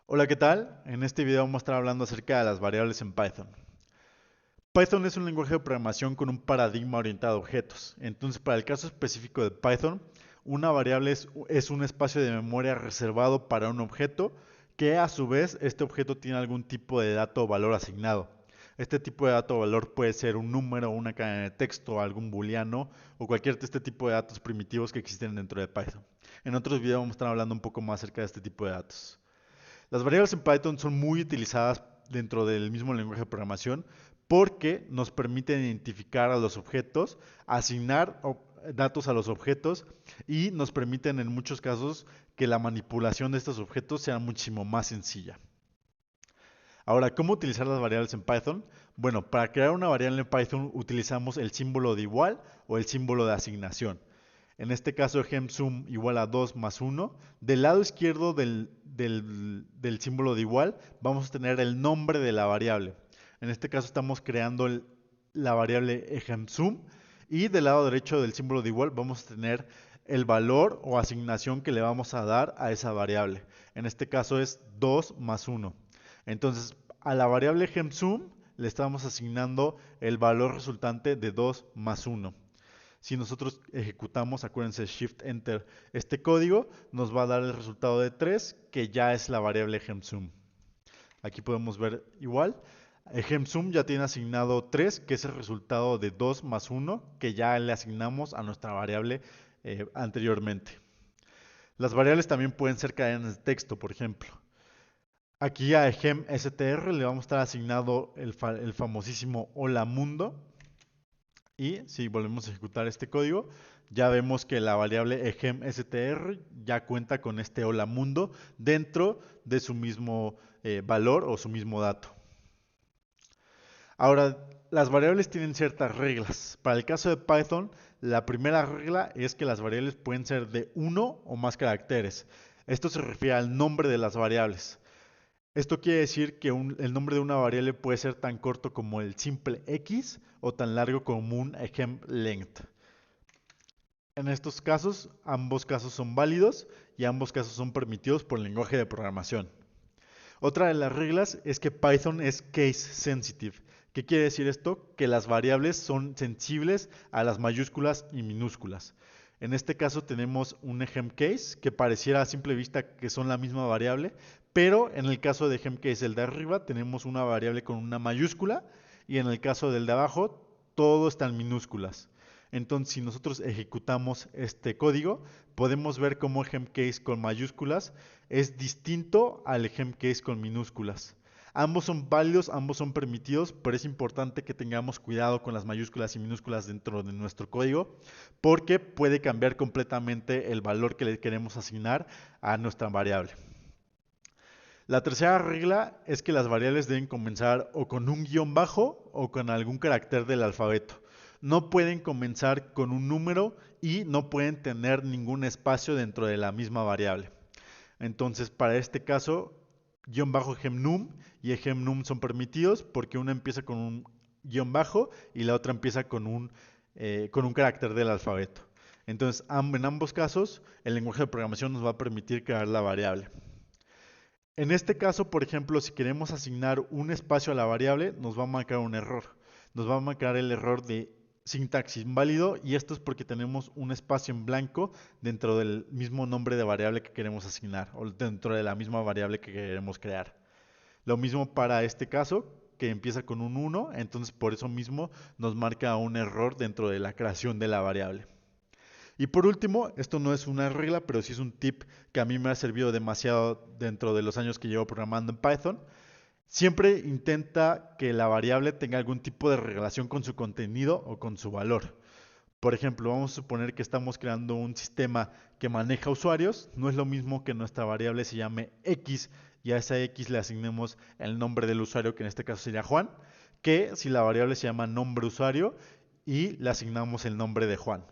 Hola, ¿qué tal? En este video vamos a estar hablando acerca de las variables en Python. Python es un lenguaje de programación con un paradigma orientado a objetos. Entonces, para el caso específico de Python, una variable es un espacio de memoria reservado para un objeto que a su vez este objeto tiene algún tipo de dato o valor asignado. Este tipo de dato o valor puede ser un número, una cadena de texto, algún booleano o cualquier de este tipo de datos primitivos que existen dentro de Python. En otros videos vamos a estar hablando un poco más acerca de este tipo de datos. Las variables en Python son muy utilizadas dentro del mismo lenguaje de programación porque nos permiten identificar a los objetos, asignar datos a los objetos y nos permiten en muchos casos que la manipulación de estos objetos sea muchísimo más sencilla. Ahora, ¿cómo utilizar las variables en Python? Bueno, para crear una variable en Python utilizamos el símbolo de igual o el símbolo de asignación. En este caso, gemsum igual a 2 más 1. Del lado izquierdo del símbolo de igual, vamos a tener el nombre de la variable. En este caso, estamos creando la variable gemsum. Y del lado derecho del símbolo de igual, vamos a tener el valor o asignación que le vamos a dar a esa variable. En este caso es 2 más 1. Entonces, a la variable gemsum le estamos asignando el valor resultante de 2 más 1. Si nosotros ejecutamos, acuérdense, Shift Enter, este código nos va a dar el resultado de 3, que ya es la variable gemsum. Aquí podemos ver igual. Gemsum ya tiene asignado 3, que es el resultado de 2 más 1, que ya le asignamos a nuestra variable anteriormente. Las variables también pueden ser cadenas de texto, por ejemplo. Aquí a gemstr le vamos a estar asignado el famosísimo hola mundo. Y si volvemos a ejecutar este código, ya vemos que la variable egemstr ya cuenta con este hola mundo dentro de su mismo valor o su mismo dato. Ahora, las variables tienen ciertas reglas. Para el caso de Python, la primera regla es que las variables pueden ser de uno o más caracteres. Esto se refiere al nombre de las variables. Esto quiere decir que el nombre de una variable puede ser tan corto como el simple x o tan largo como un length. En estos casos, ambos casos son válidos y ambos casos son permitidos por el lenguaje de programación. Otra de las reglas es que Python es case sensitive. ¿Qué quiere decir esto? Que las variables son sensibles a las mayúsculas y minúsculas. En este caso tenemos un gemcase que pareciera a simple vista que son la misma variable, pero en el caso de gemcase el de arriba tenemos una variable con una mayúscula y en el caso del de abajo todo está en minúsculas. Entonces, si nosotros ejecutamos este código, podemos ver cómo el gemcase con mayúsculas es distinto al gemcase con minúsculas. Ambos son válidos, ambos son permitidos, pero es importante que tengamos cuidado con las mayúsculas y minúsculas dentro de nuestro código, porque puede cambiar completamente el valor que le queremos asignar a nuestra variable. La tercera regla es que las variables deben comenzar o con un guión bajo o con algún carácter del alfabeto. No pueden comenzar con un número y no pueden tener ningún espacio dentro de la misma variable. Entonces, para este caso, guión bajo gemnum y gemnum son permitidos porque una empieza con un guión bajo y la otra empieza con un carácter del alfabeto. Entonces, en ambos casos, el lenguaje de programación nos va a permitir crear la variable. En este caso, por ejemplo, si queremos asignar un espacio a la variable, nos va a marcar un error. Nos va a marcar el error de sintaxis inválido y esto es porque tenemos un espacio en blanco dentro del mismo nombre de variable que queremos asignar o dentro de la misma variable que queremos crear. Lo mismo para este caso, que empieza con un 1, entonces por eso mismo nos marca un error dentro de la creación de la variable. Y por último, esto no es una regla, pero sí es un tip que a mí me ha servido demasiado dentro de los años que llevo programando en Python. Siempre intenta que la variable tenga algún tipo de relación con su contenido o con su valor. Por ejemplo, vamos a suponer que estamos creando un sistema que maneja usuarios. No es lo mismo que nuestra variable se llame X y a esa X le asignemos el nombre del usuario, que en este caso sería Juan, que si la variable se llama nombre usuario y le asignamos el nombre de Juan.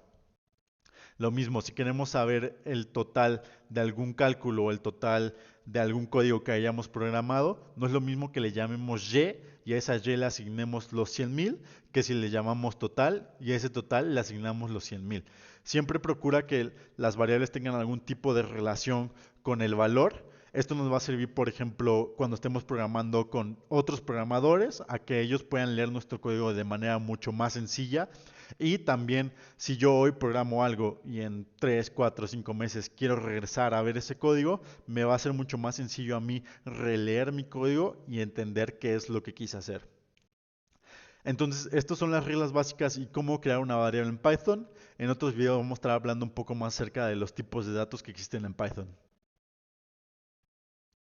Lo mismo, si queremos saber el total de algún cálculo o el total de algún código que hayamos programado, no es lo mismo que le llamemos y a esa y le asignemos los 100,000 que si le llamamos total y a ese total le asignamos los 100,000. Siempre procura que las variables tengan algún tipo de relación con el valor. Esto nos va a servir, por ejemplo, cuando estemos programando con otros programadores, a que ellos puedan leer nuestro código de manera mucho más sencilla. Y también, si yo hoy programo algo y en 3, 4, 5 meses quiero regresar a ver ese código, me va a ser mucho más sencillo a mí releer mi código y entender qué es lo que quise hacer. Entonces, estas son las reglas básicas y cómo crear una variable en Python. En otros videos vamos a estar hablando un poco más acerca de los tipos de datos que existen en Python.